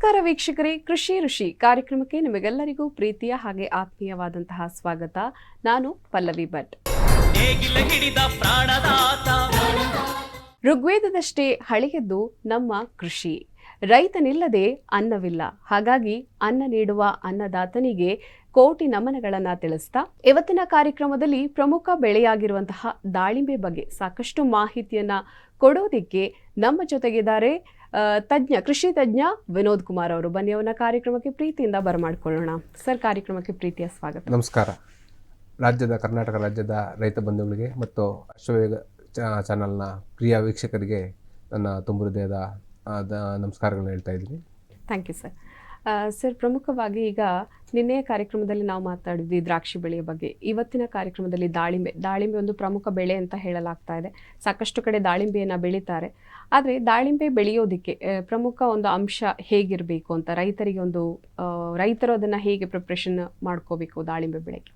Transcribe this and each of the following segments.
ನಮಸ್ಕಾರ ವೀಕ್ಷಕರೇ, ಕೃಷಿ ಋಷಿ ಕಾರ್ಯಕ್ರಮಕ್ಕೆ ನಿಮಗೆಲ್ಲರಿಗೂ ಪ್ರೀತಿಯ ಹಾಗೆ ಆತ್ಮೀಯವಾದಂತಹ ಸ್ವಾಗತ. ನಾನು ಪಲ್ಲವಿ ಭಟ್. ಋಗ್ವೇದದಷ್ಟೇ ಹಳೆಯದ್ದು ನಮ್ಮ ಕೃಷಿ. ರೈತನಿಲ್ಲದೆ ಅನ್ನವಿಲ್ಲ. ಹಾಗಾಗಿ ಅನ್ನ ನೀಡುವ ಅನ್ನದಾತನಿಗೆ ಕೋಟಿ ನಮನಗಳನ್ನ ತಿಳಿಸ್ತಾ ಇವತ್ತಿನ ಕಾರ್ಯಕ್ರಮದಲ್ಲಿ ಪ್ರಮುಖ ಬೆಳೆಯಾಗಿರುವಂತಹ ದಾಳಿಂಬೆ ಬಗ್ಗೆ ಸಾಕಷ್ಟು ಮಾಹಿತಿಯನ್ನ ಕೊಡೋದಿಕ್ಕೆ ನಮ್ಮ ಜೊತೆಗಿದ್ದಾರೆ ಕೃಷಿ ತಜ್ಞ ವಿನೋದ್ ಕುಮಾರ್ ಅವರು. ಬನ್ನಿ ಅವನ ಕಾರ್ಯಕ್ರಮಕ್ಕೆ ಪ್ರೀತಿಯಿಂದ ಬರಮಾಡ್ಕೊಳ್ಳೋಣ. ಸರ್, ಕಾರ್ಯಕ್ರಮಕ್ಕೆ ಪ್ರೀತಿಯ ಸ್ವಾಗತ. ನಮಸ್ಕಾರ. ಕರ್ನಾಟಕ ರಾಜ್ಯದ ರೈತ ಬಂಧುಗಳಿಗೆ ಮತ್ತು ಅಶ್ವವೇಗ ಚಾನಲ್ನ ಪ್ರಿಯ ವೀಕ್ಷಕರಿಗೆ ನನ್ನ ತುಂಬ ಹೃದಯದ ನಮಸ್ಕಾರಗಳನ್ನ ಹೇಳ್ತಾ ಇದ್ದೀನಿ. Thank you sir. ಸರ್, ಪ್ರಮುಖವಾಗಿ ಈಗ ನಿನ್ನೆಯ ಕಾರ್ಯಕ್ರಮದಲ್ಲಿ ನಾವು ಮಾತಾಡಿದ್ವಿ ದ್ರಾಕ್ಷಿ ಬೆಳೆಯ ಬಗ್ಗೆ. ಇವತ್ತಿನ ಕಾರ್ಯಕ್ರಮದಲ್ಲಿ ದಾಳಿಂಬೆ ಒಂದು ಪ್ರಮುಖ ಬೆಳೆ ಅಂತ ಹೇಳಲಾಗ್ತಾ ಇದೆ. ಸಾಕಷ್ಟು ಕಡೆ ದಾಳಿಂಬೆಯನ್ನು ಬೆಳೀತಾರೆ. ಆದರೆ ದಾಳಿಂಬೆ ಬೆಳೆಯೋದಕ್ಕೆ ಪ್ರಮುಖ ಒಂದು ಅಂಶ ಹೇಗಿರಬೇಕು ಅಂತ ರೈತರು ಅದನ್ನು ಹೇಗೆ ಪ್ರಿಪ್ರೇಷನ್ ಮಾಡ್ಕೋಬೇಕು ದಾಳಿಂಬೆ ಬೆಳೆಗೆ?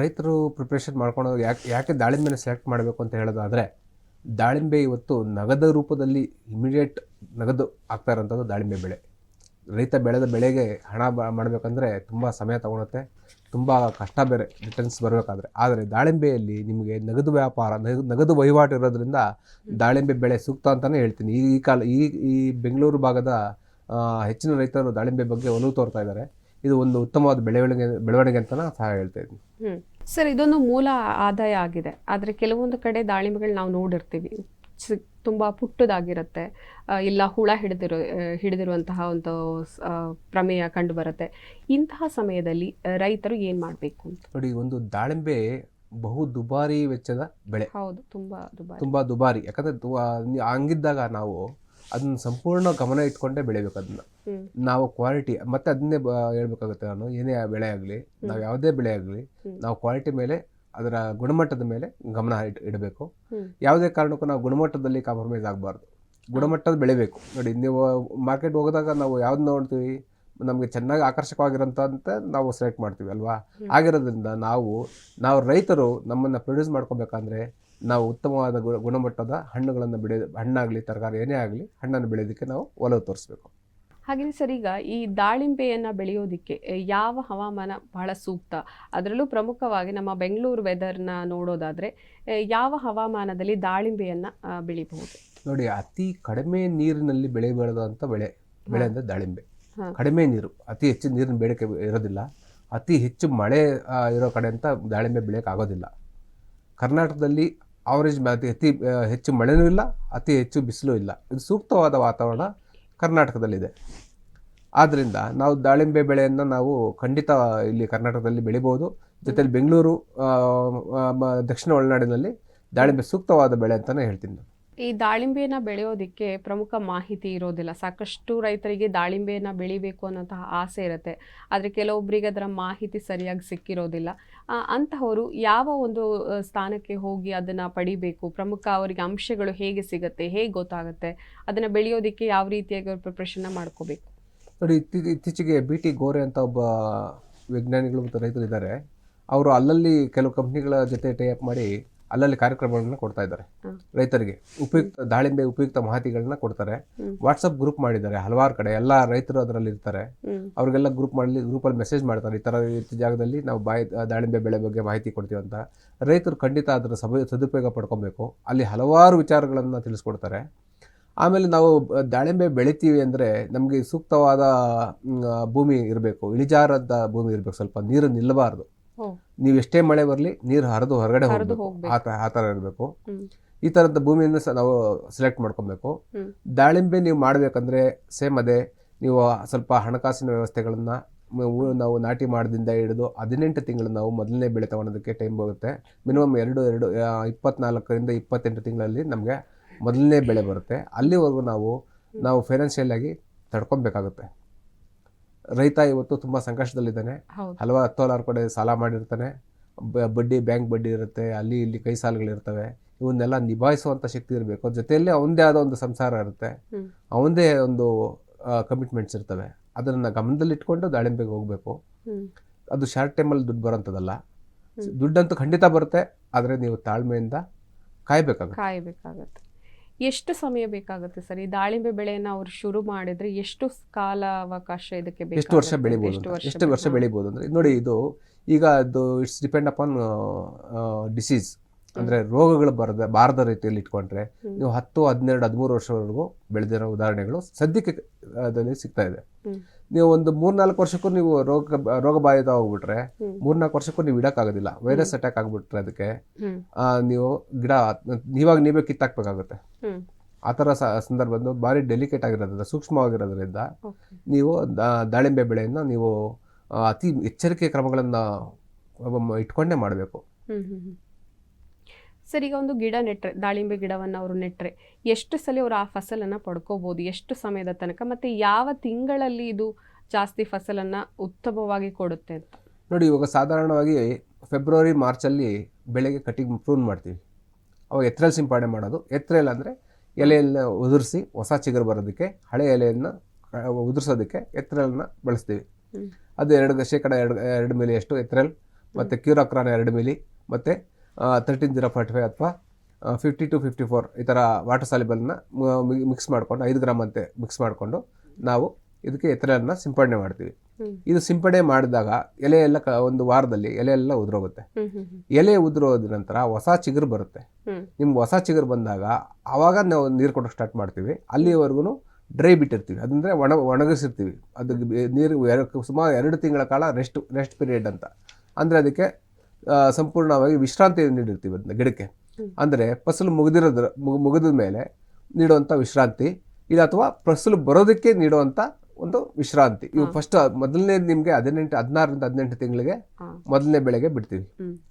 ರೈತರು ಪ್ರಿಪ್ರೇಷನ್ ಮಾಡ್ಕೊಳ್ಳೋದು ಯಾಕೆ ದಾಳಿಂಬೆನ ಸೆಲೆಕ್ಟ್ ಮಾಡಬೇಕು ಅಂತ ಹೇಳೋದಾದರೆ, ದಾಳಿಂಬೆ ಇವತ್ತು ನಗದು ರೂಪದಲ್ಲಿ ಇಮಿಡಿಯೇಟ್ ನಗದು ಆಗ್ತಾ ಇರೋಂಥದ್ದು ದಾಳಿಂಬೆ ಬೆಳೆ. ರೈತ ಬೆಳೆದ ಬೆಳೆಗೆ ಹಣ ಮಾಡಬೇಕಂದ್ರೆ ತುಂಬ ಸಮಯ ತಗೊಳುತ್ತೆ, ತುಂಬ ಕಷ್ಟ ಬೇರೆ ರಿಟರ್ನ್ಸ್ ಬರಬೇಕಾದ್ರೆ. ಆದರೆ ದಾಳಿಂಬೆಯಲ್ಲಿ ನಿಮಗೆ ನಗದು ವ್ಯಾಪಾರ, ನಗದು ವಹಿವಾಟು ಇರೋದ್ರಿಂದ ದಾಳಿಂಬೆ ಬೆಳೆ ಸೂಕ್ತ ಅಂತಲೇ ಹೇಳ್ತೀನಿ. ಈ ಬೆಂಗಳೂರು ಭಾಗದ ಹೆಚ್ಚಿನ ರೈತರು ದಾಳಿಂಬೆ ಬಗ್ಗೆ ಒಲವು ತೋರ್ತಾ ಇದ್ದಾರೆ. ಇದು ಒಂದು ಉತ್ತಮವಾದ ಬೆಳವಣಿಗೆ ಅಂತ ಸಹ ಹೇಳ್ತಾ ಇದ್ದೀನಿ. ಸರ್, ಇದೊಂದು ಮೂಲ ಆದಾಯ ಆಗಿದೆ. ಆದರೆ ಕೆಲವೊಂದು ಕಡೆ ದಾಳಿಂಬೆಗಳು ನಾವು ನೋಡಿರ್ತೀವಿ, ತುಂಬ ಪುಟ್ಟದಾಗಿರುತ್ತೆ, ಇಲ್ಲ ಹುಳ ಹಿಡಿದಿರುವಂತಹ ಒಂದು ಪ್ರಮೇಯ ಕಂಡು ಬರುತ್ತೆ. ಇಂತಹ ಸಮಯದಲ್ಲಿ ರೈತರು ಏನು ಮಾಡಬೇಕು ಅಂತ ನೋಡಿ. ಒಂದು ದಾಳಿಂಬೆ ಬಹು ದುಬಾರಿ ವೆಚ್ಚದ ಬೆಳೆ. ಹೌದು, ತುಂಬ ದುಬಾರಿ. ಯಾಕಂದರೆ ಹಂಗಿದ್ದಾಗ ನಾವು ಅದನ್ನ ಸಂಪೂರ್ಣ ಗಮನ ಇಟ್ಕೊಂಡೇ ಬೆಳಿಬೇಕು. ಅದನ್ನ ನಾವು ಕ್ವಾಲಿಟಿ ಮತ್ತೆ ಅದನ್ನೇ ಹೇಳ್ಬೇಕಾಗುತ್ತೆ. ನಾನು ಏನೇ ಬೆಳೆ ಆಗಲಿ, ನಾವು ಯಾವುದೇ ಬೆಳೆ ಆಗಲಿ, ನಾವು ಕ್ವಾಲಿಟಿ ಮೇಲೆ, ಅದರ ಗುಣಮಟ್ಟದ ಮೇಲೆ ಗಮನ ಇಡಬೇಕು. ಯಾವುದೇ ಕಾರಣಕ್ಕೂ ನಾವು ಗುಣಮಟ್ಟದಲ್ಲಿ ಕಾಂಪ್ರಮೈಸ್ ಆಗಬಾರ್ದು. ಗುಣಮಟ್ಟದ ಬೆಳಿಬೇಕು. ನೋಡಿ, ನೀವು ಮಾರ್ಕೆಟ್ ಹೋಗೋದಾಗ ನಾವು ಯಾವ್ದು ನೋಡ್ತೀವಿ, ನಮಗೆ ಚೆನ್ನಾಗಿ ಆಕರ್ಷಕವಾಗಿರೋಂಥ ನಾವು ಸೆಲೆಕ್ಟ್ ಮಾಡ್ತೀವಿ ಅಲ್ವಾ. ಆಗಿರೋದ್ರಿಂದ ನಾವು ರೈತರು ನಮ್ಮನ್ನು ಪ್ರೊಡ್ಯೂಸ್ ಮಾಡ್ಕೋಬೇಕಂದ್ರೆ ನಾವು ಉತ್ತಮವಾದ ಗುಣಮಟ್ಟದ ಹಣ್ಣುಗಳನ್ನು ಹಣ್ಣಾಗಲಿ ತರಕಾರಿ ಏನೇ ಆಗಲಿ ಹಣ್ಣನ್ನು ಬೆಳೆಯೋದಕ್ಕೆ ನಾವು ಒಲವು ತೋರಿಸ್ಬೇಕು. ಹಾಗೆ ಸರ್, ಈಗ ಈ ದಾಳಿಂಬೆಯನ್ನು ಬೆಳೆಯೋದಕ್ಕೆ ಯಾವ ಹವಾಮಾನ ಬಹಳ ಸೂಕ್ತ? ಅದರಲ್ಲೂ ಪ್ರಮುಖವಾಗಿ ನಮ್ಮ ಬೆಂಗಳೂರು ವೆದರ್ನ ನೋಡೋದಾದರೆ ಯಾವ ಹವಾಮಾನದಲ್ಲಿ ದಾಳಿಂಬೆಯನ್ನು ಬೆಳಿಬಹುದು? ನೋಡಿ, ಅತಿ ಕಡಿಮೆ ನೀರಿನಲ್ಲಿ ಬೆಳೆದಂಥ ಬೆಳೆ ಅಂದರೆ ದಾಳಿಂಬೆ. ಕಡಿಮೆ ನೀರು, ಅತಿ ಹೆಚ್ಚು ನೀರಿನ ಬೇಡಿಕೆ ಇರೋದಿಲ್ಲ. ಅತಿ ಹೆಚ್ಚು ಮಳೆ ಇರೋ ಕಡೆ ಅಂತ ದಾಳಿಂಬೆ ಬೆಳೆಯೋಕೆ ಆಗೋದಿಲ್ಲ. ಕರ್ನಾಟಕದಲ್ಲಿ ಆವರೇಜ್ ಅತಿ ಹೆಚ್ಚು ಮಳೆನೂ ಇಲ್ಲ, ಅತಿ ಹೆಚ್ಚು ಬಿಸಿಲು ಇಲ್ಲ. ಇದು ಸೂಕ್ತವಾದ ವಾತಾವರಣ ಕರ್ನಾಟಕದಲ್ಲಿದೆ. ಆದ್ದರಿಂದ ನಾವು ದಾಳಿಂಬೆ ಬೆಳೆಯನ್ನು ನಾವು ಖಂಡಿತ ಇಲ್ಲಿ ಕರ್ನಾಟಕದಲ್ಲಿ ಬೆಳಿಬೋದು. ಜೊತೆಲಿ ಬೆಂಗಳೂರು ದಕ್ಷಿಣ ಒಳನಾಡಿನಲ್ಲಿ ದಾಳಿಂಬೆ ಸೂಕ್ತವಾದ ಬೆಳೆ ಅಂತಲೇ ಹೇಳ್ತೀನಿ. ಈ ದಾಳಿಂಬೆಯನ್ನು ಬೆಳೆಯೋದಕ್ಕೆ ಪ್ರಮುಖ ಮಾಹಿತಿ ಇರೋದಿಲ್ಲ. ಸಾಕಷ್ಟು ರೈತರಿಗೆ ದಾಳಿಂಬೆಯನ್ನು ಬೆಳಿಬೇಕು ಅನ್ನೋಂತಹ ಆಸೆ ಇರುತ್ತೆ, ಆದರೆ ಕೆಲವೊಬ್ಬರಿಗೆ ಅದರ ಮಾಹಿತಿ ಸರಿಯಾಗಿ ಸಿಕ್ಕಿರೋದಿಲ್ಲ. ಅಂತಹವರು ಯಾವ ಒಂದು ಸ್ಥಾನಕ್ಕೆ ಹೋಗಿ ಅದನ್ನು ಪಡಿಬೇಕು? ಪ್ರಮುಖ ಅವರಿಗೆ ಅಂಶಗಳು ಹೇಗೆ ಸಿಗುತ್ತೆ, ಹೇಗೆ ಗೊತ್ತಾಗುತ್ತೆ? ಅದನ್ನು ಬೆಳೆಯೋದಕ್ಕೆ ಯಾವ ರೀತಿಯಾಗಿ ಅವ್ರು ಪ್ರಿಪ್ರೇಷನ್ನ ಮಾಡ್ಕೋಬೇಕು? ನೋಡಿ, ಇತ್ತೀಚೆಗೆ BT ಗೋರೆ ಅಂತ ಒಬ್ಬ ವಿಜ್ಞಾನಿಗಳು ಮತ್ತು ರೈತರು ಇದ್ದಾರೆ. ಅವರು ಅಲ್ಲಲ್ಲಿ ಕೆಲವು ಕಂಪ್ನಿಗಳ ಜೊತೆ ಟೈಅಪ್ ಮಾಡಿ ಅಲ್ಲಲ್ಲಿ ಕಾರ್ಯಕ್ರಮಗಳನ್ನ ಕೊಡ್ತಾ ಇದ್ದಾರೆ. ರೈತರಿಗೆ ದಾಳಿಂಬೆ ಉಪಯುಕ್ತ ಮಾಹಿತಿಗಳನ್ನ ಕೊಡ್ತಾರೆ. ವಾಟ್ಸಪ್ ಗ್ರೂಪ್ ಮಾಡಿದ್ದಾರೆ ಹಲವಾರು ಕಡೆ. ಎಲ್ಲ ರೈತರು ಅದರಲ್ಲಿ ಇರ್ತಾರೆ. ಅವ್ರಿಗೆಲ್ಲ ಗ್ರೂಪಲ್ಲಿ ಮೆಸೇಜ್ ಮಾಡ್ತಾರೆ, ಈ ಥರ ಜಾಗದಲ್ಲಿ ನಾವು ದಾಳಿಂಬೆ ಬೆಳೆ ಬಗ್ಗೆ ಮಾಹಿತಿ ಕೊಡ್ತೀವಿ ಅಂತ. ರೈತರು ಖಂಡಿತ ಅದರ ಸದುಪಯೋಗ ಪಡ್ಕೊಬೇಕು. ಅಲ್ಲಿ ಹಲವಾರು ವಿಚಾರಗಳನ್ನು ತಿಳಿಸ್ಕೊಡ್ತಾರೆ. ಆಮೇಲೆ ನಾವು ದಾಳಿಂಬೆ ಬೆಳಿತೀವಿ ಅಂದರೆ ನಮಗೆ ಸೂಕ್ತವಾದ ಭೂಮಿ ಇರಬೇಕು, ಇಳಿಜಾರದ ಭೂಮಿ ಇರಬೇಕು, ಸ್ವಲ್ಪ ನೀರು ನಿಲ್ಲಬಾರ್ದು. ನೀವು ಎಷ್ಟೇ ಮಳೆ ಬರಲಿ ನೀರು ಹರಿದು ಹೊರಗಡೆ ಹೋಗಬೇಕು, ಆ ಥರ ಇರಬೇಕು. ಈ ಥರದ ಭೂಮಿಯನ್ನು ನಾವು ಸೆಲೆಕ್ಟ್ ಮಾಡ್ಕೊಬೇಕು. ದಾಳಿಂಬೆ ನೀವು ಮಾಡಬೇಕಂದ್ರೆ ಸೇಮ್ ಅದೇ, ನೀವು ಸ್ವಲ್ಪ ಹಣಕಾಸಿನ ವ್ಯವಸ್ಥೆಗಳನ್ನು ನಾವು ನಾಟಿ ಮಾಡೋದಿಂದ ಹಿಡಿದು 18 ತಿಂಗಳು ನಾವು ಮೊದಲನೇ ಬೆಳೆ ತಗೊಳೋದಕ್ಕೆ ಟೈಮ್ ಹೋಗುತ್ತೆ. ಮಿನಿಮಮ್ 24ರಿಂದ 28 ತಿಂಗಳಲ್ಲಿ ನಮಗೆ ಮೊದಲನೇ ಬೆಳೆ ಬರುತ್ತೆ. ಅಲ್ಲಿವರೆಗೂ ನಾವು ಫೈನಾನ್ಷಿಯಲ್ ಆಗಿ ತಡ್ಕೊಬೇಕಾಗುತ್ತೆ. ರೈತ ಇವತ್ತು ತುಂಬ ಸಂಕಷ್ಟದಲ್ಲಿದ್ದಾನೆ. ಹಲವಾರು 10 ಕಡೆ ಸಾಲ ಮಾಡಿರ್ತಾನೆ. ಬ್ಯಾಂಕ್ ಬಡ್ಡಿ ಇರುತ್ತೆ, ಅಲ್ಲಿ ಇಲ್ಲಿ ಕೈ ಸಾಲಗಳಿರ್ತವೆ. ಇವನ್ನೆಲ್ಲ ನಿಭಾಯಿಸುವಂಥ ಶಕ್ತಿ ಇರಬೇಕು. ಜೊತೆಯಲ್ಲಿ ಅವನದೇ ಆದ ಒಂದು ಸಂಸಾರ ಇರುತ್ತೆ, ಅವನದೇ ಒಂದು ಕಮಿಟ್ಮೆಂಟ್ಸ್ ಇರ್ತವೆ. ಅದನ್ನು ಗಮನದಲ್ಲಿಟ್ಕೊಂಡು ದಾಳಿಂಬೆಗೆ ಹೋಗಬೇಕು. ಅದು ಶಾರ್ಟ್ ಟೈಮಲ್ಲಿ ದುಡ್ಡು ಬರೋಂಥದ್ದಲ್ಲ. ದುಡ್ಡಂತೂ ಖಂಡಿತ ಬರುತ್ತೆ, ಆದರೆ ನೀವು ತಾಳ್ಮೆಯಿಂದ ಕಾಯಬೇಕಾಗುತ್ತೆ. ಎಷ್ಟು ಸಮಯ ಬೇಕಾಗುತ್ತೆ ಸರ್ ಈ ದಾಳಿಂಬೆ ಬೆಳೆಯನ್ನ ಅವ್ರು ಶುರು ಮಾಡಿದ್ರೆ ಎಷ್ಟು ಕಾಲಾವಕಾಶ ಇದಕ್ಕೆ ಎಷ್ಟು ವರ್ಷ ಬೆಳಿಬೋದು ಎಷ್ಟು ವರ್ಷ ಬೆಳಿಬೋದು ಅಂದರೆ ನೋಡಿ ಇದು ಈಗ ಅದು ಇಟ್ಸ್ ಡಿಪೆಂಡ್ ಅಪಾನ್ ಡಿಸೀಸ್ ಅಂದರೆ ರೋಗಗಳು ಬಾರದ ರೀತಿಯಲ್ಲಿ ಇಟ್ಕೊಂಡ್ರೆ ನೀವು 10, 12, 13 ವರ್ಷವರೆಗೂ ಬೆಳೆದಿರೋ ಉದಾಹರಣೆಗಳು ಸದ್ಯಕ್ಕೆ ಅದರಲ್ಲಿ ಸಿಗ್ತಾ ಇದೆ. ನೀವು ಒಂದು 3-4 ವರ್ಷಕ್ಕೂ ನೀವು ರೋಗ ಬಾಧಿತ ಹೋಗ್ಬಿಟ್ರೆ 3-4 ವರ್ಷಕ್ಕೂ ನೀವು ಇಡಕ್ಕಾಗೋದಿಲ್ಲ. ವೈರಸ್ ಅಟ್ಯಾಕ್ ಆಗ್ಬಿಟ್ರೆ ಅದಕ್ಕೆ ನೀವು ಗಿಡ ನೀವೇ ಕಿತ್ತಾಕ್ಬೇಕಾಗುತ್ತೆ. ಆ ಥರ ಸಂದರ್ಭ ಭಾರಿ ಡೆಲಿಕೇಟ್ ಆಗಿರೋದ್ರಿಂದ ಸೂಕ್ಷ್ಮವಾಗಿರೋದ್ರಿಂದ ನೀವು ದಾಳಿಂಬೆ ಬೆಳೆಯನ್ನು ನೀವು ಅತಿ ಎಚ್ಚರಿಕೆ ಕ್ರಮಗಳನ್ನು ಇಟ್ಕೊಂಡೇ ಮಾಡಬೇಕು. ಸರ್ ಈಗ ಒಂದು ಗಿಡ ನೆಟ್ರೆ ದಾಳಿಂಬೆ ಗಿಡವನ್ನು ಅವರು ನೆಟ್ರೆ ಎಷ್ಟು ಸಲ ಅವರು ಆ ಫಸಲನ್ನು ಪಡ್ಕೋಬೋದು, ಎಷ್ಟು ಸಮಯದ ತನಕ, ಮತ್ತು ಯಾವ ತಿಂಗಳಲ್ಲಿ ಇದು ಜಾಸ್ತಿ ಫಸಲನ್ನು ಉತ್ತಮವಾಗಿ ಕೊಡುತ್ತೆ ಅಂತ? ನೋಡಿ, ಇವಾಗ ಸಾಧಾರಣವಾಗಿ ಫೆಬ್ರವರಿ ಮಾರ್ಚಲ್ಲಿ ಬೆಳೆಗೆ ಕಟಿಂಗ್ ಪ್ರೂನ್ ಮಾಡ್ತೀವಿ. ಅವಾಗ ಎತ್ರೆಲ್ ಸಿಂಪಡಣೆ ಮಾಡೋದು. ಎತ್ರೆಲ್ ಅಂದರೆ ಎಲೆಯನ್ನು ಉದುರಿಸಿ ಹೊಸ ಚಿಗುರು ಬರೋದಕ್ಕೆ, ಹಳೆ ಎಲೆಯನ್ನು ಉದುರಿಸೋದಕ್ಕೆ ಎತ್ರೆಲ್ನ ಬಳಸ್ತೀವಿ. ಅದು 2% 2 ಮಿಲಿ ಅಷ್ಟು ಎತ್ರೆಲ್, ಮತ್ತು ಕ್ಯೂರಾಕ್ರಾನ್ 2 ಮಿಲಿ, ಮತ್ತು 13-045 ಅಥವಾ 50-54 ಈ ಥರ ವಾಟರ್ ಸಾಲಿಬಲ್ನ ಮಿಕ್ಸ್ ಮಾಡಿಕೊಂಡು 5 ಗ್ರಾಮ್ ಅಂತೆ ಮಿಕ್ಸ್ ಮಾಡಿಕೊಂಡು ನಾವು ಇದಕ್ಕೆ ಎತ್ರೆಲನ್ನ ಸಿಂಪಡಣೆ ಮಾಡ್ತೀವಿ. ಇದು ಸಿಂಪಡಣೆ ಮಾಡಿದಾಗ ಎಲೆ ಎಲ್ಲ ಒಂದು ವಾರದಲ್ಲಿ ಎಲೆ ಎಲ್ಲ ಉದುರೋಗುತ್ತೆ. ಎಲೆ ಉದುರೋದ ನಂತರ ಹೊಸ ಚಿಗುರು ಬರುತ್ತೆ. ನಿಮ್ಗೆ ಹೊಸ ಚಿಗುರು ಬಂದಾಗ ಆವಾಗ ನಾವು ನೀರು ಕೊಡೋಕೆ ಸ್ಟಾರ್ಟ್ ಮಾಡ್ತೀವಿ. ಅಲ್ಲಿವರೆಗೂ ಡ್ರೈ ಬಿಟ್ಟಿರ್ತೀವಿ, ಅದಂದರೆ ಒಣಗಿಸಿರ್ತೀವಿ. ಅದು ನೀರು ಸುಮಾರು 2 ತಿಂಗಳ ಕಾಲ ರೆಸ್ಟ್ ಪೀರಿಯಡ್ ಅಂತ. ಅಂದರೆ ಅದಕ್ಕೆ ಸಂಪೂರ್ಣವಾಗಿ ವಿಶ್ರಾಂತಿ ನೀಡಿರ್ತೀವಿ ಅದನ್ನ ಗಿಡಕ್ಕೆ. ಅಂದರೆ ಫಸಲು ಮುಗಿದ ಮೇಲೆ ನೀಡುವಂಥ ವಿಶ್ರಾಂತಿ ಇದು, ಅಥವಾ ಫಸಲು ಬರೋದಕ್ಕೆ ನೀಡುವಂಥ ಒಂದು ವಿಶ್ರಾಂತಿ. ಇವು ಫಸ್ಟ್ ಮೊದಲನೇ ನಿಮಗೆ 16-18 ತಿಂಗಳಿಗೆ ಮೊದಲನೇ ಬೆಳೆಗೆ ಬಿಡ್ತೀವಿ,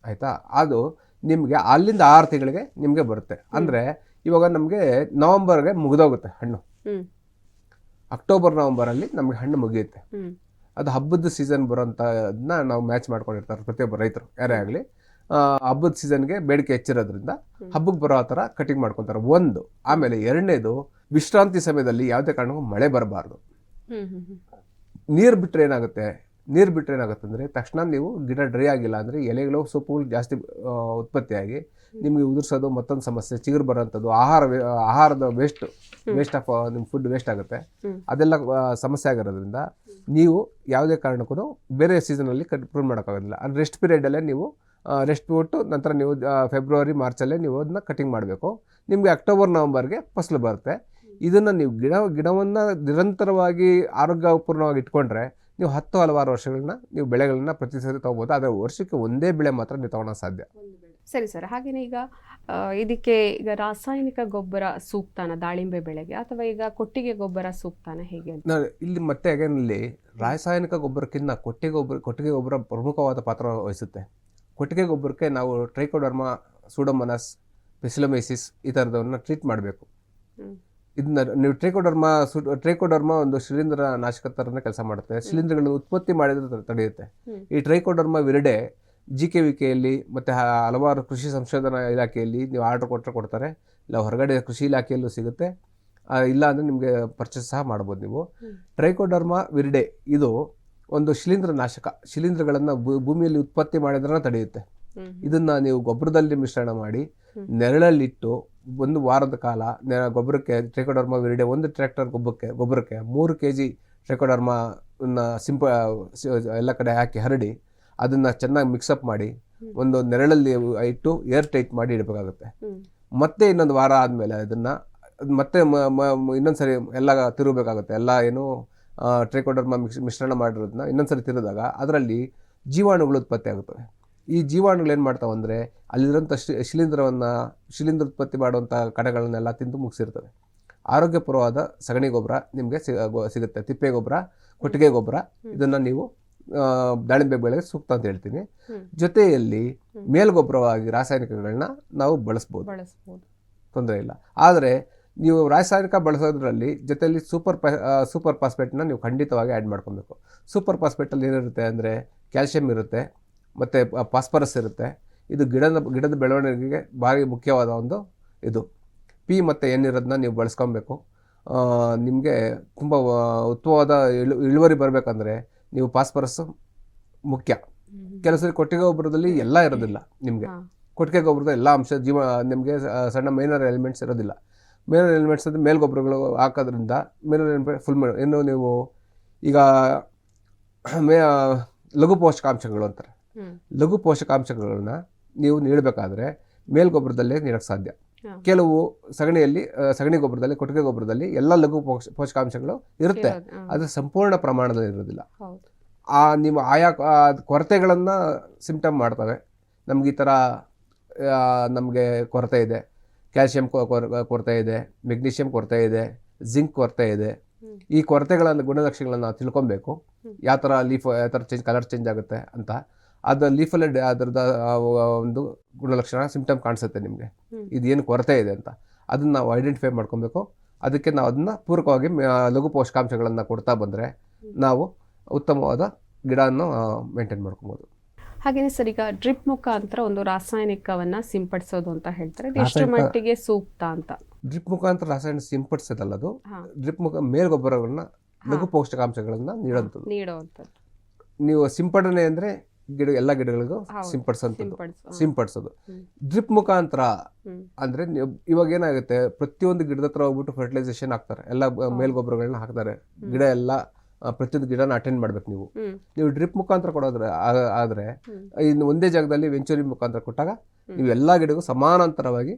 ಆಯಿತಾ. ಅದು ನಿಮಗೆ ಅಲ್ಲಿಂದ 6 ತಿಂಗಳಿಗೆ ನಿಮಗೆ ಬರುತ್ತೆ. ಅಂದರೆ ಇವಾಗ ನಮಗೆ ನವಂಬರ್ಗೆ ಮುಗಿದೋಗುತ್ತೆ ಹಣ್ಣು. ಅಕ್ಟೋಬರ್-ನವಂಬರಲ್ಲಿ ನಮಗೆ ಹಣ್ಣು ಮುಗಿಯುತ್ತೆ. ಅದು ಹಬ್ಬದ ಸೀಸನ್ ಬರೋಂಥದನ್ನ ನಾವು ಮ್ಯಾಚ್ ಮಾಡ್ಕೊಂಡಿರ್ತಾರೆ ಪ್ರತಿಯೊಬ್ಬ ರೈತರು ಯಾರೇ ಆಗಲಿ. ಹಬ್ಬದ ಸೀಸನ್ಗೆ ಬೇಡಿಕೆ ಹೆಚ್ಚಿರೋದ್ರಿಂದ ಹಬ್ಬಕ್ಕೆ ಬರೋ ಥರ ಕಟಿಂಗ್ ಮಾಡ್ಕೊತಾರೆ ಒಂದು. ಆಮೇಲೆ ಎರಡನೇದು, ವಿಶ್ರಾಂತಿ ಸಮಯದಲ್ಲಿ ಯಾವುದೇ ಕಾರಣಕ್ಕೂ ಮಳೆ ಬರಬಾರ್ದು. ನೀರು ಬಿಟ್ಟರೆ ಏನಾಗುತ್ತೆ ಅಂದರೆ ತಕ್ಷಣ ನೀವು ಗಿಡ ಡ್ರೈ ಆಗಿಲ್ಲ ಅಂದರೆ ಎಲೆಗಳು ಸೊಪ್ಪುಗಳು ಜಾಸ್ತಿ ಉತ್ಪತ್ತಿಯಾಗಿ ನಿಮಗೆ ಉದುರಿಸೋದು ಮತ್ತೊಂದು ಸಮಸ್ಯೆ, ಚಿಗುರು ಬರೋಂಥದ್ದು, ಆಹಾರದ ವೇಸ್ಟ್ ಆಫ್ ನಿಮ್ಮ ಫುಡ್ ವೇಸ್ಟ್ ಆಗುತ್ತೆ. ಅದೆಲ್ಲ ಸಮಸ್ಯೆ ಆಗಿರೋದ್ರಿಂದ ನೀವು ಯಾವುದೇ ಕಾರಣಕ್ಕೂ ಬೇರೆ ಸೀಸನಲ್ಲಿ ಪ್ರೂನ್ ಮಾಡೋಕ್ಕಾಗೋದಿಲ್ಲ. ಅದು ರೆಸ್ಟ್ ಪೀರಿಯಡಲ್ಲೇ ನೀವು ರೆಸ್ಟ್ ಬಿಟ್ಟು ನಂತರ ನೀವು ಫೆಬ್ರವರಿ ಮಾರ್ಚಲ್ಲೇ ನೀವು ಅದನ್ನ ಕಟಿಂಗ್ ಮಾಡಬೇಕು. ನಿಮಗೆ ಅಕ್ಟೋಬರ್-ನವಂಬರ್ಗೆ ಫಸಲು ಬರುತ್ತೆ. ಇದನ್ನು ನೀವು ಗಿಡವನ್ನು ನಿರಂತರವಾಗಿ ಆರೋಗ್ಯಪೂರ್ಣವಾಗಿ ಇಟ್ಕೊಂಡ್ರೆ ನೀವು 10 ಹಲವಾರು ವರ್ಷಗಳನ್ನ ನೀವು ಬೆಳೆಗಳನ್ನ ಪ್ರತಿ ಸರಿ ತೊಗೋಬೋದು. ಆದರೆ ವರ್ಷಕ್ಕೆ ಒಂದೇ ಬೆಳೆ ಮಾತ್ರ ನೀವು ತೊಗೊಳೋಕೆ ಸಾಧ್ಯ. ಸರಿ ಸರ್, ಹಾಗೆಯೇ ಇದಕ್ಕೆ ಈಗ ರಾಸಾಯನಿಕ ಗೊಬ್ಬರ ಸೂಕ್ತಾನ ದಾಳಿಂಬೆ ಬೆಳೆಗೆ, ಅಥವಾ ಈಗ ಕೊಟ್ಟಿಗೆ ಗೊಬ್ಬರ ಸೂಕ್ತಾನ, ಹೇಗೆ ಅಂತ? ಇಲ್ಲಿ ಮತ್ತೆ ಇಲ್ಲಿ ರಾಸಾಯನಿಕ ಗೊಬ್ಬರಕ್ಕಿಂತ ಕೊಟ್ಟಿಗೆ ಗೊಬ್ಬರ ಪ್ರಮುಖವಾದ ಪಾತ್ರ ವಹಿಸುತ್ತೆ. ಕೊಟ್ಟಿಗೆ ಗೊಬ್ಬರಕ್ಕೆ ನಾವು ಟ್ರೈಕೋಡರ್ಮಾ, ಸೂಡೋಮೋನಾಸ್, ಬೆಸಿಲೋಮೈಸಿಸ್ ಈ ಥರದವನ್ನ ಟ್ರೀಟ್ ಮಾಡಬೇಕು. ಇದನ್ನ ನೀವು ಟ್ರೈಕೋಡರ್ಮಾ ಒಂದು ಶಿಲೀಂಧ್ರ ನಾಶಕ ಥರನೇ ಕೆಲಸ ಮಾಡುತ್ತೆ. ಶಿಲೀಂಧ್ರಗಳನ್ನು ಉತ್ಪತ್ತಿ ಮಾಡಿದ್ರೆ ತಡೆಯುತ್ತೆ. ಈ ಟ್ರೈಕೋಡರ್ಮಾ ವಿರಿಡೆ GKVKಯಲ್ಲಿ ಮತ್ತು ಹಲವಾರು ಕೃಷಿ ಸಂಶೋಧನಾ ಇಲಾಖೆಯಲ್ಲಿ ನೀವು ಆರ್ಡರ್ ಕೊಡ್ತಾರೆ, ಇಲ್ಲ ಹೊರಗಡೆ ಕೃಷಿ ಇಲಾಖೆಯಲ್ಲೂ ಸಿಗುತ್ತೆ, ಇಲ್ಲ ಅಂದರೆ ನಿಮಗೆ ಪರ್ಚೇಸ್ ಸಹ ಮಾಡ್ಬೋದು ನೀವು. ಟ್ರೈಕೋಡರ್ಮಾ ವಿರಿಡೆ ಇದು ಒಂದು ಶಿಲೀಂಧ್ರ ನಾಶಕ. ಶಿಲೀಂಧ್ರಗಳನ್ನು ಭೂಮಿಯಲ್ಲಿ ಉತ್ಪತ್ತಿ ಮಾಡಿದ್ರೆ ತಡೆಯುತ್ತೆ. ಇದನ್ನು ನೀವು ಗೊಬ್ಬರದಲ್ಲಿ ಮಿಶ್ರಣ ಮಾಡಿ ನೆರಳಲ್ಲಿಟ್ಟು 1 ವಾರದ ಕಾಲ ಗೊಬ್ಬರಕ್ಕೆ ಟ್ರೈಕೋಡರ್ಮಾ ವಿರಿಡೆ 1 ಟ್ರ್ಯಾಕ್ಟರ್ ಗೊಬ್ಬರಕ್ಕೆ 3 kg ಟ್ರೈಕೋಡರ್ಮಾ ಎಲ್ಲ ಕಡೆ ಹಾಕಿ ಹರಡಿ ಅದನ್ನು ಚೆನ್ನಾಗಿ ಮಿಕ್ಸಪ್ ಮಾಡಿ ಒಂದು ನೆರಳಲ್ಲಿ ಇಟ್ಟು ಏರ್ ಟೈಟ್ ಮಾಡಿ ಇಡಬೇಕಾಗುತ್ತೆ. ಮತ್ತೆ ಇನ್ನೊಂದು ವಾರ ಆದಮೇಲೆ ಅದನ್ನು ಮತ್ತೆ ಇನ್ನೊಂದ್ಸರಿ ಎಲ್ಲ ತಿರುಗಬೇಕಾಗುತ್ತೆ. ಎಲ್ಲ ಏನು ಟ್ರೈಕೋಡರ್ಮಾ ಮಿಶ್ರಣ ಮಾಡಿರೋದನ್ನ ಇನ್ನೊಂದ್ಸರಿ ತಿರುಗಿದಾಗ ಅದರಲ್ಲಿ ಜೀವಾಣುಗಳು ಉತ್ಪತ್ತಿ ಆಗುತ್ತವೆ. ಈ ಜೀವಾಣುಗಳು ಏನು ಮಾಡ್ತಾವೆ ಅಂದರೆ ಅಲ್ಲಿರೋಂಥ ಶಿಲೀಂಧ್ರ ಉತ್ಪತ್ತಿ ಮಾಡುವಂಥ ಕಣಗಳನ್ನೆಲ್ಲ ತಿಂದು ಮುಗಿಸಿರ್ತವೆ. ಆರೋಗ್ಯಪೂರ್ವವಾದ ಸಗಣಿ ಗೊಬ್ಬರ ನಿಮಗೆ ಸಿಗುತ್ತೆ. ತಿಪ್ಪೆ ಗೊಬ್ಬರ, ಕೊಟ್ಟಿಗೆ ಗೊಬ್ಬರ, ಇದನ್ನು ನೀವು ದಾಳಿಂಬೆ ಬೆಳೆಗೆ ಸೂಕ್ತ ಅಂತ ಹೇಳ್ತೀನಿ. ಜೊತೆಯಲ್ಲಿ ಮೇಲ್ಗೊಬ್ಬರವಾಗಿ ರಾಸಾಯನಿಕಗಳನ್ನ ನಾವು ಬಳಸ್ಬೋದು, ತೊಂದರೆ ಇಲ್ಲ. ಆದರೆ ನೀವು ರಾಸಾಯನಿಕ ಬಳಸೋದ್ರಲ್ಲಿ ಜೊತೆಯಲ್ಲಿ ಸೂಪರ್ ಫಾಸ್ಫೇಟ್ನ ನೀವು ಖಂಡಿತವಾಗಿ ಆ್ಯಡ್ ಮಾಡ್ಕೊಬೇಕು. ಸೂಪರ್ ಫಾಸ್ಫೇಟಲ್ಲಿ ಏನಿರುತ್ತೆ ಅಂದರೆ ಕ್ಯಾಲ್ಶಿಯಂ ಇರುತ್ತೆ ಮತ್ತು ಫಾಸ್ಫರಸ್ ಇರುತ್ತೆ. ಇದು ಗಿಡದ ಬೆಳವಣಿಗೆಗೆ ಭಾರಿ ಮುಖ್ಯವಾದ ಒಂದು ಇದು. P ಮತ್ತು N ಇರೋದನ್ನ ನೀವು ಬಳಸ್ಕೊಬೇಕು. ನಿಮಗೆ ತುಂಬ ಉತ್ತಮವಾದ ಇಳುವರಿ ಬರಬೇಕಂದ್ರೆ ನೀವು ಫಾಸ್ಫರಸ್ ಮುಖ್ಯ. ಕೆಲವು ಸರಿ ಕೊಟ್ಟಿಗೆ ಗೊಬ್ಬರದಲ್ಲಿ ಎಲ್ಲ ಇರೋದಿಲ್ಲ. ನಿಮಗೆ ಕೊಟ್ಟಿಗೆ ಗೊಬ್ಬರದ ಎಲ್ಲ ಅಂಶ ನಿಮಗೆ ಸಣ್ಣ ಮೈನರ್ ಎಲಿಮೆಂಟ್ಸ್ ಇರೋದಿಲ್ಲ. ಮಿನರಲ್ ಎಲಿಮೆಂಟ್ಸ್ ಅಂದರೆ ಮೇಲ್ಗೊಬ್ಬರಗಳು ಹಾಕೋದ್ರಿಂದ ಮಿನರಲ್ ಎಲಿಮೆಂಟ್ ಫುಲ್ ಇನ್ನು ನೀವು ಈಗ ಲಘು ಪೋಷಕಾಂಶಗಳು ಅಂತಾರೆ. ಲಘು ಪೋಷಕಾಂಶಗಳನ್ನ ನೀವು ನೀಡಬೇಕಾದ್ರೆ ಮೇಲ್ಗೊಬ್ಬರದಲ್ಲೇ ನೀಡೋಕ್ಕೆ ಸಾಧ್ಯ. ಕೆಲವು ಸಗಣಿ ಗೊಬ್ಬರದಲ್ಲಿ, ಕೊಟ್ಟಿಗೆ ಗೊಬ್ಬರದಲ್ಲಿ ಎಲ್ಲ ಲಘು ಪೋಷಕಾಂಶಗಳು ಇರುತ್ತೆ, ಅದು ಸಂಪೂರ್ಣ ಪ್ರಮಾಣದಲ್ಲಿ ಇರೋದಿಲ್ಲ. ನೀವು ಆಯಾ ಕೊರತೆಗಳನ್ನು ಸಿಂಪ್ಟಮ್ ಮಾಡ್ತವೆ. ನಮ್ಗೆ ಈ ಥರ ನಮಗೆ ಕೊರತೆ ಇದೆ, ಕ್ಯಾಲ್ಸಿಯಂ ಕೊರತೆ ಇದೆ, ಮೆಗ್ನೀಷಿಯಂ ಕೊರತೆ ಇದೆ, ಜಿಂಕ್ ಕೊರತೆ ಇದೆ. ಈ ಕೊರತೆಗಳನ್ನು ಗುಣಲಕ್ಷಣಗಳನ್ನು ನಾವು ತಿಳ್ಕೊಬೇಕು. ಯಾವ ಥರ ಯಾವ ಥರ ಕಲರ್ ಚೇಂಜ್ ಆಗುತ್ತೆ ಅಂತ. ಅದು ಲೀಫಲ್ಲಿ ಅದರದ ಒಂದು ಗುಣಲಕ್ಷಣ ಸಿಂಪ್ಟಮ್ ಕಾಣಿಸುತ್ತೆ ನಿಮಗೆ, ಇದೇನು ಕೊರತೆ ಇದೆ ಅಂತ. ಅದನ್ನು ನಾವು ಐಡೆಂಟಿಫೈ ಮಾಡ್ಕೊಬೇಕು. ಅದಕ್ಕೆ ನಾವು ಅದನ್ನು ಪೂರಕವಾಗಿ ಲಘು ಪೋಷಕಾಂಶಗಳನ್ನು ಕೊಡ್ತಾ ಬಂದರೆ ನಾವು ಉತ್ತಮವಾದ ಗಿಡವನ್ನು ಮೇಂಟೈನ್ ಮಾಡ್ಕೊಬೋದು. ಹಾಗೇನೆ ಸರ್, ಈಗ ಡ್ರಿಪ್ ಮುಖಾಂತರ ಒಂದು ರಾಸಾಯನಿಕವನ್ನ ಸಿಂಪಡಿಸೋದು ಅಂತ ಹೇಳ್ತಾರೆ, ಎಷ್ಟು ಮಟ್ಟಿಗೆ ಸೂಕ್ತ ಅಂತ? ಡ್ರಿಪ್ ಮುಖಾಂತರ ರಾಸಾಯನಿಕ ಸಿಂಪಡಿಸೋದಲ್ಲ, ಅದು ಡ್ರಿಪ್ ಮೇಲ್ಗೊಬ್ಬರಗಳನ್ನ ಲಘು ಪೋಷಕಾಂಶಗಳನ್ನ ನೀಡುವಂಥದ್ದು. ನೀವು ಸಿಂಪಡಣೆ ಅಂದ್ರೆ ಎಲ್ಲ ಗಿಡಗಳಿಗೂ ಸಿಂಪಡಿಸೋದು. ಡ್ರಿಪ್ ಮುಖಾಂತರ ಅಂದ್ರೆ ಇವಾಗ ಏನಾಗುತ್ತೆ, ಪ್ರತಿಯೊಂದು ಗಿಡದ ಹತ್ರ ಹೋಗ್ಬಿಟ್ಟು ಫರ್ಟಿಲೈಸೇಷನ್ ಹಾಕ್ತಾರೆ, ಎಲ್ಲ ಮೇಲ್ಗೊಬ್ಬರಗಳನ್ನ ಹಾಕ್ತಾರೆ. ಗಿಡ ಎಲ್ಲ ಪ್ರತಿಯೊಂದು ಗಿಡನ ಅಟೆಂಡ್ ಮಾಡ್ಬೇಕು. ನೀವು ಡ್ರಿಪ್ ಮುಖಾಂತರ ಕೊಡೋದ್ರೆ ಆದ್ರೆ ಇನ್ನು ಒಂದೇ ಜಾಗದಲ್ಲಿ ವೆಂಚುರಿ ಮುಖಾಂತರ ಕೊಟ್ಟಾಗ ನೀವು ಎಲ್ಲಾ ಗಿಡಗೂ ಸಮಾನಾಂತರವಾಗಿ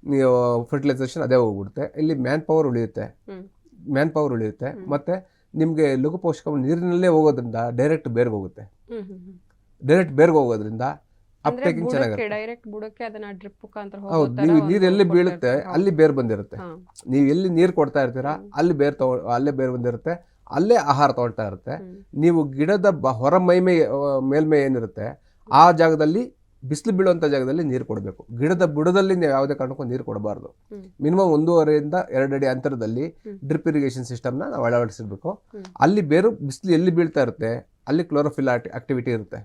ನೀವು ಫರ್ಟಿಲೈಸೇಷನ್ ಅದೇ ಹೋಗ್ಬಿಡುತ್ತೆ. ಇಲ್ಲಿ ಮ್ಯಾನ್ ಪವರ್ ಉಳಿಯುತ್ತೆ. ಮತ್ತೆ ನಿಮ್ಗೆ ಲಘು ಪೋಷಕ ನೀರಿನಲ್ಲೇ ಹೋಗೋದ್ರಿಂದ ಡೈರೆಕ್ಟ್ ಬೇರ್ಗೆ ಹೋಗುತ್ತೆ. ಅಪ್ಟೇಕಿಂಗ್ ಚೆನ್ನಾಗಿರುತ್ತೆ. ಹೌದು, ನೀವು ನೀರು ಎಲ್ಲಿ ಬೀಳುತ್ತೆ ಅಲ್ಲಿ ಬೇರ್ ಬಂದಿರುತ್ತೆ. ನೀವು ಎಲ್ಲಿ ನೀರು ಕೊಡ್ತಾ ಇರ್ತೀರಾ ಅಲ್ಲಿ ಅಲ್ಲೇ ಬೇರ್ ಬಂದಿರುತ್ತೆ, ಅಲ್ಲೇ ಆಹಾರ ತಗೊಳ್ತಾ ಇರುತ್ತೆ. ನೀವು ಗಿಡದ ಹೊರ ಮೇಲ್ಮೈ ಏನಿರುತ್ತೆ ಆ ಜಾಗದಲ್ಲಿ, ಬಿಸಿಲು ಬೀಳುವಂಥ ಜಾಗದಲ್ಲಿ ನೀರು ಕೊಡಬೇಕು. ಗಿಡದ ಬುಡದಲ್ಲಿ ನೀವು ಯಾವುದೇ ಕಾರಣಕ್ಕೂ ನೀರು ಕೊಡಬಾರ್ದು. ಮಿನಿಮಮ್ 1.5 ಇಂದ 2 ಅಡಿ ಅಂತರದಲ್ಲಿ ಡ್ರಿಪ್ ಇರಿಗೇಷನ್ ಸಿಸ್ಟಮ್ನ ನಾವು ಅಳವಡಿಸಿರ್ಬೇಕು. ಅಲ್ಲಿ ಬೇರು ಬಿಸಿಲು ಎಲ್ಲಿ ಬೀಳ್ತಾ ಇರುತ್ತೆ ಅಲ್ಲಿ ಕ್ಲೋರೋಫಿಲ್ ಆಕ್ಟಿವಿಟಿ ಇರುತ್ತೆ.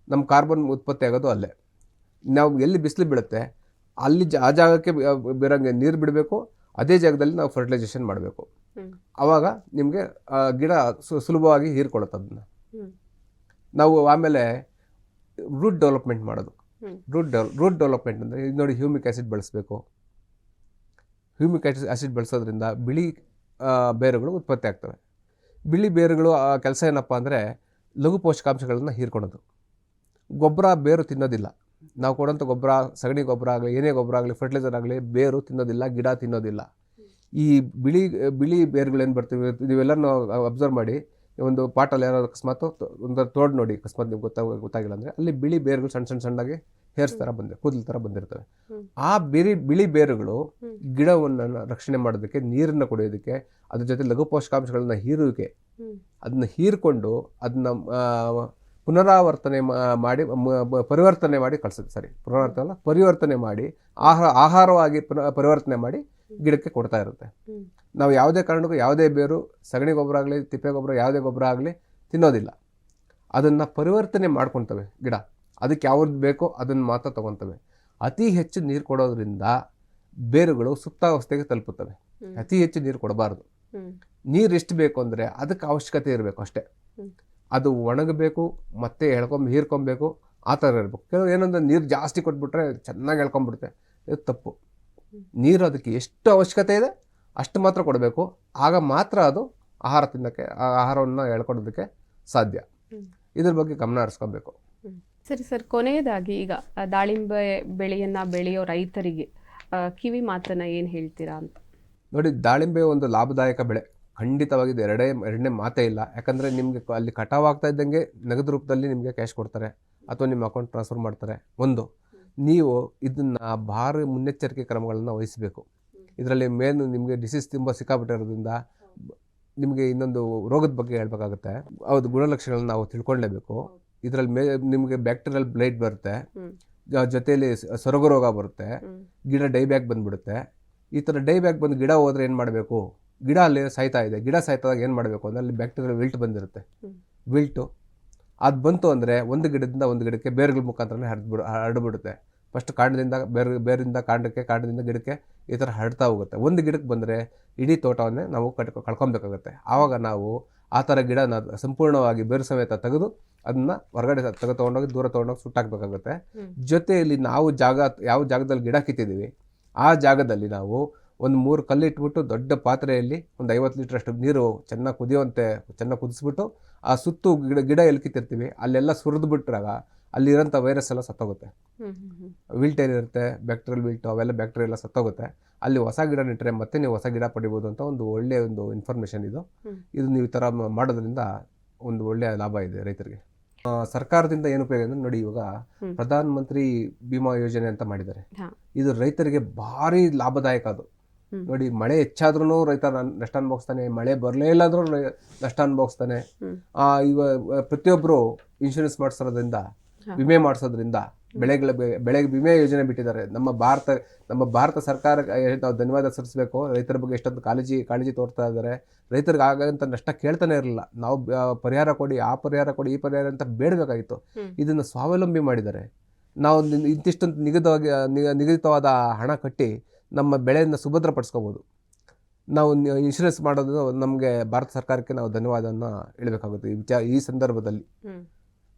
ನಮ್ಮ ಕಾರ್ಬನ್ ಉತ್ಪತ್ತಿ ಆಗೋದು ಅಲ್ಲೇ. ನಾವು ಎಲ್ಲಿ ಬಿಸಿಲು ಬೀಳುತ್ತೆ ಅಲ್ಲಿ ಆ ಜಾಗಕ್ಕೆ ಬೇರಂಗೆ ನೀರು ಬಿಡಬೇಕು. ಅದೇ ಜಾಗದಲ್ಲಿ ನಾವು ಫರ್ಟಿಲೈಸೇಷನ್ ಮಾಡಬೇಕು. ಆವಾಗ ನಿಮಗೆ ಗಿಡ ಸುಲಭವಾಗಿ ಹೀರ್ಕೊಳ್ಳುತ್ತೆ ಅದನ್ನ. ನಾವು ಆಮೇಲೆ ರೂಟ್ ಡೆವಲಪ್ಮೆಂಟ್ ಮಾಡೋದು. ರೂಟ್ ಡೆವಲಪ್ಮೆಂಟ್ ಅಂದರೆ ನೋಡಿ, ಹ್ಯೂಮಿಕ್ ಆ್ಯಸಿಡ್ ಬಳಸಬೇಕು. ಹ್ಯೂಮಿಕ್ ಆ್ಯಸಿಡ್ ಬಳಸೋದ್ರಿಂದ ಬಿಳಿ ಬೇರುಗಳು ಉತ್ಪತ್ತಿ ಆಗ್ತವೆ. ಬಿಳಿ ಬೇರುಗಳು ಕೆಲಸ ಏನಪ್ಪ ಅಂದರೆ ಲಘು ಪೋಷಕಾಂಶಗಳನ್ನು ಹೀರ್ಕೊಳ್ಳೋದು. ಗೊಬ್ಬರ ಬೇರು ತಿನ್ನೋದಿಲ್ಲ. ನಾವು ಕೊಡೋಂಥ ಗೊಬ್ಬರ, ಸಗಣಿ ಗೊಬ್ಬರ ಆಗಲಿ, ಏನೇ ಗೊಬ್ಬರ ಆಗಲಿ, ಫರ್ಟಿಲೈಸರ್ ಆಗಲಿ, ಬೇರು ತಿನ್ನೋದಿಲ್ಲ, ಗಿಡ ತಿನ್ನೋದಿಲ್ಲ. ಈ ಬಿಳಿ ಬೇರುಗಳೇನು ಬರ್ತೀವಿ, ನೀವೆಲ್ಲನೂ ಅಬ್ಸರ್ವ್ ಮಾಡಿ. ಒಂದು ಪಾಟಲ್ಲಿ ಯಾರಾದ್ರು ಅಕಸ್ಮಾತ್ ಒಂದು ತೋಡ್ ನೋಡಿ, ಅಕಸ್ಮಾತ್ ನಿಮ್ಗೆ ಗೊತ್ತಾಗಿಲ್ಲ ಅಂದರೆ ಅಲ್ಲಿ ಬಿಳಿ ಬೇರುಗಳು ಸಣ್ಣದಾಗಿ ಹೇರ್ಸ್ ಥರ ಕೂದಲು ಥರ ಬಂದಿರ್ತವೆ. ಆ ಬಿಳಿ ಬೇರುಗಳು ಗಿಡವನ್ನು ರಕ್ಷಣೆ ಮಾಡೋದಕ್ಕೆ, ನೀರನ್ನು ಕುಡಿಯೋದಕ್ಕೆ, ಅದ್ರ ಜೊತೆ ಲಘು ಪೋಷಕಾಂಶಗಳನ್ನ ಅದನ್ನ ಹೀರ್ಕೊಂಡು ಅದನ್ನ ಪರಿವರ್ತನೆ ಮಾಡಿ ಕಳಿಸುತ್ತೆ. ಪರಿವರ್ತನೆ ಮಾಡಿ ಆಹಾರವಾಗಿ ಪರಿವರ್ತನೆ ಮಾಡಿ ಗಿಡಕ್ಕೆ ಕೊಡ್ತಾ ಇರುತ್ತೆ. ನಾವು ಯಾವುದೇ ಕಾರಣಕ್ಕೂ ಯಾವುದೇ ಬೇರು, ಸಗಣಿ ಗೊಬ್ಬರ ಆಗಲಿ, ತಿಪ್ಪೆ ಗೊಬ್ಬರ, ಯಾವುದೇ ಗೊಬ್ಬರ ಆಗಲಿ ತಿನ್ನೋದಿಲ್ಲ. ಅದನ್ನು ಪರಿವರ್ತನೆ ಮಾಡ್ಕೊತವೆ ಗಿಡ. ಅದಕ್ಕೆ ಯಾವ್ದು ಬೇಕೋ ಅದನ್ನು ಮಾತ್ರ ತಗೊತವೆ. ಅತಿ ಹೆಚ್ಚು ನೀರು ಕೊಡೋದ್ರಿಂದ ಬೇರುಗಳು ಸುಪ್ತಾವಸ್ಥೆಗೆ ತಲುಪುತ್ತವೆ. ಅತಿ ಹೆಚ್ಚು ನೀರು ಕೊಡಬಾರ್ದು. ನೀರು ಎಷ್ಟು ಬೇಕು ಅಂದರೆ ಅದಕ್ಕೆ ಅವಶ್ಯಕತೆ ಇರಬೇಕು ಅಷ್ಟೇ. ಅದು ಒಣಗಬೇಕು, ಮತ್ತೆ ಹೀರ್ಕೊಬೇಕು, ಆ ಥರ ಇರಬೇಕು. ಕೆಲವು ಏನಂದ್ರೆ ನೀರು ಜಾಸ್ತಿ ಕೊಟ್ಬಿಟ್ರೆ ಚೆನ್ನಾಗಿ ಎಳ್ಕೊಂಡ್ಬಿಡುತ್ತೆ. ಇದು ತಪ್ಪು. ನೀರು ಅದಕ್ಕೆ ಎಷ್ಟು ಅವಶ್ಯಕತೆ ಇದೆ ಅಷ್ಟು ಮಾತ್ರ ಕೊಡಬೇಕು. ಆಗ ಮಾತ್ರ ಅದು ಆಹಾರವನ್ನು ಎಳ್ಕೊಡೋದಕ್ಕೆ ಸಾಧ್ಯ. ಇದ್ರ ಬಗ್ಗೆ ಗಮನ ಹರಿಸ್ಕೊಬೇಕು. ಸರಿ ಸರ್, ಕೊನೆಯದಾಗಿ ಈಗ ದಾಳಿಂಬೆ ಬೆಳೆಯೋ ರೈತರಿಗೆ ಕಿವಿ ಮಾತನ್ನ ಏನು ಹೇಳ್ತೀರಾ ಅಂತ? ನೋಡಿ, ದಾಳಿಂಬೆ ಒಂದು ಲಾಭದಾಯಕ ಬೆಳೆ. ಖಂಡಿತವಾಗಿ ಎರಡನೇ ಮಾತೇ ಇಲ್ಲ. ಯಾಕಂದರೆ ನಿಮಗೆ ಅಲ್ಲಿ ಕಟಾವ್ ಆಗ್ತಾ ಇದ್ದಂಗೆ ನಗದು ರೂಪದಲ್ಲಿ ನಿಮಗೆ ಕ್ಯಾಶ್ ಕೊಡ್ತಾರೆ ಅಥವಾ ನಿಮ್ಮ ಅಕೌಂಟ್ ಟ್ರಾನ್ಸ್ಫರ್ ಮಾಡ್ತಾರೆ. ನೀವು ಇದನ್ನು ಭಾರಿ ಮುನ್ನೆಚ್ಚರಿಕೆ ಕ್ರಮಗಳನ್ನು ವಹಿಸಬೇಕು. ಇದರಲ್ಲಿ ನಿಮಗೆ ಡಿಸೀಸ್ ತುಂಬ ಸಿಕ್ಕಾಬಿಟ್ಟಿರೋದ್ರಿಂದ ನಿಮಗೆ ಇನ್ನೊಂದು ರೋಗದ ಬಗ್ಗೆ ಹೇಳ್ಬೇಕಾಗುತ್ತೆ. ಹೌದು, ಗುಣಲಕ್ಷಣಗಳನ್ನ ನಾವು ತಿಳ್ಕೊಳ್ಳೇಬೇಕು. ಇದರಲ್ಲಿ ನಿಮಗೆ ಬ್ಯಾಕ್ಟೀರಿಯಲ್ ಬ್ಲೈಟ್ ಬರುತ್ತೆ, ಜೊತೆಯಲ್ಲಿ ಸೊರಗು ರೋಗ ಬರುತ್ತೆ, ಗಿಡ ಡೈಬ್ಯಾಕ್ ಬಂದುಬಿಡುತ್ತೆ. ಈ ಥರ ಡೈಬ್ಯಾಕ್ ಬಂದು ಗಿಡ ಹೋದರೆ ಏನು ಮಾಡಬೇಕು? ಗಿಡ ಅಲ್ಲಿ ಸಾಯ್ತಾ ಇದೆ. ಗಿಡ ಸಾಯ್ತಾದಾಗ ಏನು ಮಾಡಬೇಕು ಅಂದರೆ ಅಲ್ಲಿ ಬ್ಯಾಕ್ಟೀರಿಯಲ್ ವಿಲ್ಟ್ ಬಂದಿರುತ್ತೆ. ಅದು ಬಂತು ಅಂದರೆ ಒಂದು ಗಿಡದಿಂದ ಒಂದು ಗಿಡಕ್ಕೆ ಬೇರುಗಳ ಮುಖಾಂತರನೇ ಹರಡ್ಬಿಡುತ್ತೆ. ಫಸ್ಟ್ ಕಾಂಡದಿಂದ ಬೇರಿಂದ ಕಾಂಡಕ್ಕೆ, ಕಾಂಡದಿಂದ ಗಿಡಕ್ಕೆ ಈ ಥರ ಹರಡ್ತಾ ಹೋಗುತ್ತೆ. ಒಂದು ಗಿಡಕ್ಕೆ ಬಂದರೆ ಇಡೀ ತೋಟವನ್ನೇ ನಾವು ಕಳ್ಕೊಬೇಕಾಗುತ್ತೆ. ಆವಾಗ ನಾವು ಆ ಥರ ಗಿಡನ ಸಂಪೂರ್ಣವಾಗಿ ಬೇರು ಸಮೇತ ತೆಗೆದು ಅದನ್ನು ಹೊರಗಡೆ ತೊಗೊಂಡೋಗಿ ದೂರ ತೊಗೊಂಡೋಗಿ ಸುಟ್ಟಾಕಬೇಕಾಗುತ್ತೆ. ಜೊತೆಯಲ್ಲಿ ನಾವು ಯಾವ ಜಾಗದಲ್ಲಿ ಗಿಡ ಕಿತ್ತಿದ್ದೀವಿ ಆ ಜಾಗದಲ್ಲಿ ನಾವು ಒಂದು 3 ಕಲ್ಲು ಇಟ್ಬಿಟ್ಟು ದೊಡ್ಡ ಪಾತ್ರೆಯಲ್ಲಿ ಒಂದು 50 ಲೀಟ್ರ್ ಅಷ್ಟು ನೀರು ಚೆನ್ನಾಗಿ ಕುದಿಯುವಂತೆ ಚೆನ್ನಾಗಿ ಕುದಿಸ್ಬಿಟ್ಟು ಆ ಸುತ್ತು ಗಿಡ ಎಲ್ಲಿ ಕಿತ್ತಿರ್ತೀವಿ ಅಲ್ಲೆಲ್ಲ ಸುರಿದು ಬಿಟ್ರಾಗ ಅಲ್ಲಿರೋಂಥ ವೈರಸ್ ಎಲ್ಲ ಸತ್ತೋಗುತ್ತೆ. ವಿಲ್ಟ್ ಏನಿರುತ್ತೆ ಬ್ಯಾಕ್ಟೀರಿಯಲ್ ವಿಲ್ಟ್ ಅವೆಲ್ಲ ಬ್ಯಾಕ್ಟೀರಿಯಾ ಎಲ್ಲ ಸತ್ತೋಗುತ್ತೆ. ಅಲ್ಲಿ ಹೊಸ ಗಿಡ ನೆಟ್ಟರೆ ಮತ್ತೆ ನೀವು ಹೊಸ ಗಿಡ ಪಡಿಬೋದು ಅಂತ ಒಂದು ಒಳ್ಳೆಯ ಒಂದು ಇನ್ಫಾರ್ಮೇಷನ್ ಇದು ನೀವು ಈ ಥರ ಮಾಡೋದ್ರಿಂದ ಒಂದು ಒಳ್ಳೆಯ ಲಾಭ ಇದೆ ರೈತರಿಗೆ. ಸರ್ಕಾರದಿಂದ ಏನು ಉಪಯೋಗ ಅಂದರೆ ನೋಡಿ, ಇವಾಗ ಪ್ರಧಾನ ಮಂತ್ರಿ ಬಿಮಾ ಯೋಜನೆ ಅಂತ ಮಾಡಿದ್ದಾರೆ. ಇದು ರೈತರಿಗೆ ಭಾರಿ ಲಾಭದಾಯಕ. ಅದು ನೋಡಿ, ಮಳೆ ಹೆಚ್ಚಾದ್ರೂ ರೈತ ನಷ್ಟ ಅನುಭವಿಸ್ತಾನೆ, ಮಳೆ ಬರಲೇ ಇಲ್ಲ ಅಂದ್ರೂ ನಷ್ಟ ಅನುಭವಿಸ್ತಾನೆ. ಇವಾಗ ಪ್ರತಿಯೊಬ್ಬರು ಇನ್ಶೂರೆನ್ಸ್ ಮಾಡಿಸೋದ್ರಿಂದ, ವಿಮೆ ಮಾಡಿಸೋದ್ರಿಂದ ಬೆಳೆಗೆ ವಿಮೆ ಯೋಜನೆ ಬಿಟ್ಟಿದ್ದಾರೆ. ನಮ್ಮ ಭಾರತ ಸರ್ಕಾರಕ್ಕೆ ನಾವು ಧನ್ಯವಾದ ಸಲ್ಲಿಸಬೇಕು. ರೈತರ ಬಗ್ಗೆ ಎಷ್ಟೊಂದು ಕಾಳಜಿ ತೋರ್ತಾ ಇದ್ದಾರೆ. ರೈತರಿಗೆ ಆಗಂತ ನಷ್ಟ ಕೇಳ್ತಾನೆ ಇರಲಿಲ್ಲ. ನಾವು ಪರಿಹಾರ ಕೊಡಿ, ಆ ಪರಿಹಾರ ಕೊಡಿ, ಈ ಪರಿಹಾರ ಅಂತ ಬೇಡಬೇಕಾಗಿತ್ತು. ಇದನ್ನು ಸ್ವಾವಲಂಬಿ ಮಾಡಿದ್ದಾರೆ. ನಾವು ಇಂತಿಷ್ಟೊಂದು ನಿಗದಿತವಾದ ಹಣ ಕಟ್ಟಿ ನಮ್ಮ ಬೆಳೆಯನ್ನು ಸುಭದ್ರಪಡಿಸ್ಕೋಬೋದು. ನಾವು ಇನ್ಶೂರೆನ್ಸ್ ಮಾಡೋದು ನಮಗೆ ಭಾರತ ಸರ್ಕಾರಕ್ಕೆ ನಾವು ಧನ್ಯವಾದವನ್ನು ಹೇಳಬೇಕಾಗುತ್ತೆ ಈ ಸಂದರ್ಭದಲ್ಲಿ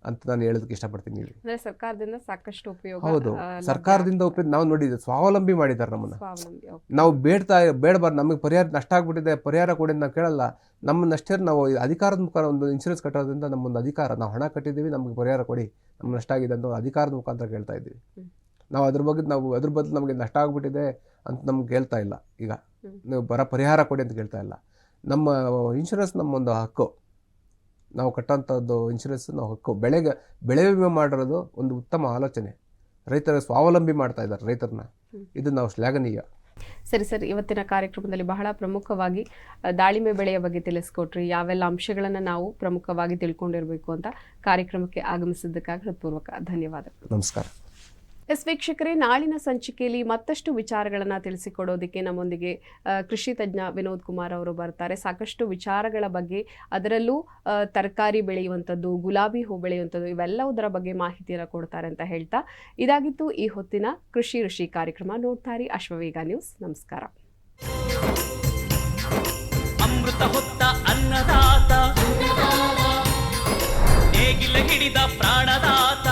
ಅಂತ ನಾನು ಹೇಳೋದಕ್ಕೆ ಇಷ್ಟಪಡ್ತೀನಿ. ಸರ್ಕಾರದಿಂದ ಸಾಕಷ್ಟು ಉಪಯೋಗ. ಹೌದು, ಸರ್ಕಾರದಿಂದ ಉಪಯೋಗ. ನಾವು ನೋಡಿದ್ವಿ, ಸ್ವಾವಲಂಬಿ ಮಾಡಿದ್ದಾರೆ ನಮ್ಮನ್ನ. ನಾವು ಬೇಡಬಾರ್ದು. ನಮಗೆ ಪರಿಹಾರ ನಷ್ಟ ಆಗ್ಬಿಟ್ಟಿದೆ, ಪರಿಹಾರ ಕೊಡಿ ನಾವು ಕೇಳಲ್ಲ. ನಮ್ಮನ್ನಷ್ಟೇ ನಾವು ಅಧಿಕಾರದ ಮುಖಾಂತರ ಒಂದು ಇನ್ಶೂರೆನ್ಸ್ ಕಟ್ಟೋದ್ರಿಂದ ನಮ್ಮೊಂದು ಅಧಿಕಾರ, ನಾವು ಹಣ ಕಟ್ಟಿದ್ದೀವಿ, ನಮಗೆ ಪರಿಹಾರ ಕೊಡಿ, ನಮ್ಗೆ ನಷ್ಟ ಆಗಿದೆ ಅಂತ ಅಧಿಕಾರದ ಮುಖಾಂತರ ಕೇಳ್ತಾ ಇದ್ದೀವಿ. ನಾವು ಅದ್ರ ಬದಲು ನಮಗೆ ನಷ್ಟ ಆಗ್ಬಿಟ್ಟಿದೆ ಅಂತ ನಮ್ಗೆ ಹೇಳ್ತಾ ಇಲ್ಲ. ಈಗ ನೀವು ಪರಿಹಾರ ಕೊಡಿ ಅಂತ ಕೇಳ್ತಾ ಇಲ್ಲ. ನಮ್ಮ ಇನ್ಶೂರೆನ್ಸ್ ನಮ್ಮೊಂದು ಹಕ್ಕು. ನಾವು ಕಟ್ಟೋಂಥದ್ದು ಇನ್ಶೂರೆನ್ಸ್ ನಾವು ಹಕ್ಕು. ಬೆಳೆ ವಿಮೆ ಮಾಡಿರೋದು ಒಂದು ಉತ್ತಮ ಆಲೋಚನೆ. ರೈತರ ಸ್ವಾವಲಂಬಿ ಮಾಡ್ತಾ ಇದ್ದಾರೆ ರೈತರನ್ನ. ಇದು ನಾವು ಶ್ಲಾಘನೀಯ. ಸರಿ ಸರ್, ಇವತ್ತಿನ ಕಾರ್ಯಕ್ರಮದಲ್ಲಿ ಬಹಳ ಪ್ರಮುಖವಾಗಿ ದಾಳಿಂಬೆ ಬೆಳೆಯ ಬಗ್ಗೆ ತಿಳಿಸ್ಕೊಟ್ರಿ. ಯಾವೆಲ್ಲ ಅಂಶಗಳನ್ನು ನಾವು ಪ್ರಮುಖವಾಗಿ ತಿಳ್ಕೊಂಡಿರಬೇಕು ಅಂತ ಕಾರ್ಯಕ್ರಮಕ್ಕೆ ಆಗಮಿಸಿದ್ದಕ್ಕಾಗಿ ಹೃತ್ಪೂರ್ವಕ ಧನ್ಯವಾದಗಳು. ನಮಸ್ಕಾರ. ವೀಕ್ಷಕರೇ, ನಾಳಿನ ಸಂಚಿಕೆಯಲ್ಲಿ ಮತ್ತಷ್ಟು ವಿಚಾರಗಳನ್ನು ತಿಳಿಸಿಕೊಡೋದಕ್ಕೆ ನಮ್ಮೊಂದಿಗೆ ಕೃಷಿ ತಜ್ಞ ವಿನೋದ್ ಕುಮಾರ್ ಅವರು ಬರ್ತಾರೆ. ಸಾಕಷ್ಟು ವಿಚಾರಗಳ ಬಗ್ಗೆ, ಅದರಲ್ಲೂ ತರಕಾರಿ ಬೆಳೆಯುವಂಥದ್ದು, ಗುಲಾಬಿ ಹೂ ಬೆಳೆಯುವಂಥದ್ದು, ಇವೆಲ್ಲವುದರ ಬಗ್ಗೆ ಮಾಹಿತಿಯನ್ನು ಕೊಡ್ತಾರೆ ಅಂತ ಹೇಳ್ತಾ, ಇದಾಗಿತ್ತು ಈ ಹೊತ್ತಿನ ಕೃಷಿ ಋಷಿ ಕಾರ್ಯಕ್ರಮ. ನೋಡ್ತಾರಿ ಅಶ್ವವೇಗ ನ್ಯೂಸ್. ನಮಸ್ಕಾರ. ಅಮೃತ ಹೊತ್ತ ಅನ್ನದಾತ, ನೇಗಿಲ ಹಿಡಿದ ಪ್ರಾಣದಾತ.